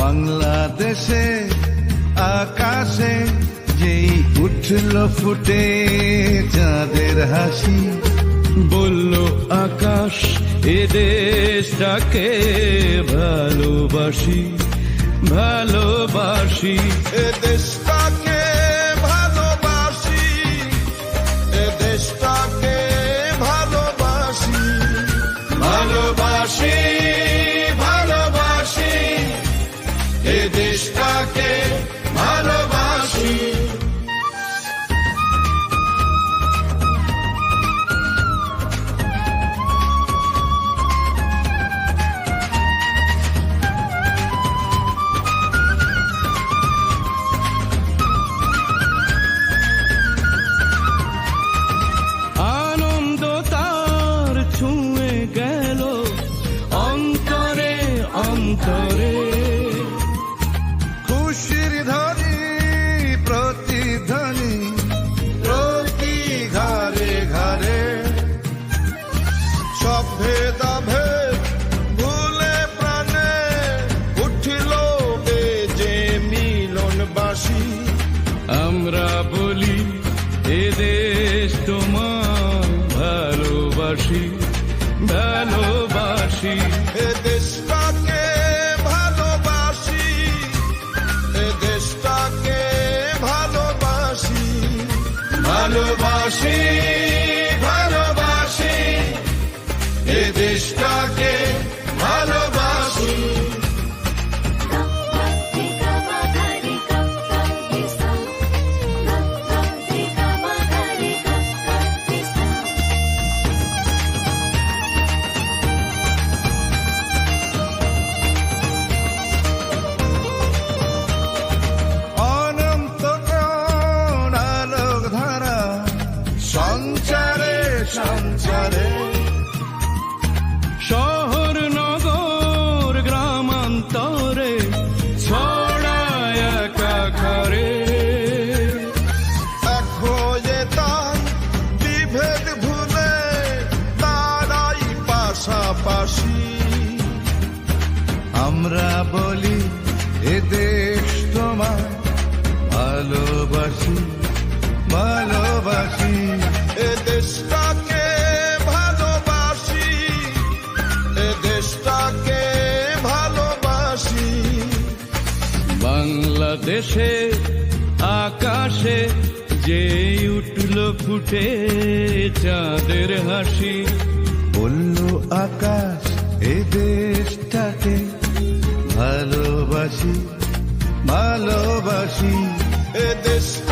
বাংলাদেশে আকাশে যেই উঠল ফুটে চাঁদের হাসি, বলল আকাশ এ দেশটাকে ভালোবাসি, ভালোবাসি। এ দেশটাকে ভালোবাসি, এ দেশটাকে ভালোবাসি, ভালোবাসি, ভালোবাসি, এ দেশটাকে ভালোবাসি। আনন্দ তার ছুঁয়ে গেল অন্তরে অন্তরে, খুশির ধ্বনি প্রতিধ্বনি প্রতি ঘরে ঘরে, সব ভেদাভেদ ভুলে প্রাণে উঠিল বেজে মিলনবাসী। আমরা বলি এ দেশ তোমার ভালোবাসি, ভালোবাসি। এ দেশটাকে ভালোবাসি, এ দেশটাকে ভালোবাসি, ভালোবাসি, ভালোবাসি, এ দেশটাকে ভালোবাসি। অনন্ত প্রাণ আলোক ধারা সঞ্চারে সঞ্চারে, শহর নগর গ্রামান্তরে ছড়ায় একাকারে, এক হয়ে তাই বিভেদ ভুলে দাঁড়াই পাশাপাশি। আমরা বলি এ দেশ তোমার ভালোবাসি, ভালোবাসি, এ দেশটাকে ভালোবাসি, এ দেশটাকে ভালোবাসি। বাংলাদেশে আকাশে যে উঠল ফুটে চাঁদের হাসি, বলল আকাশ এ দেশটাকে ভালোবাসি, ভালোবাসি, এ দেশটা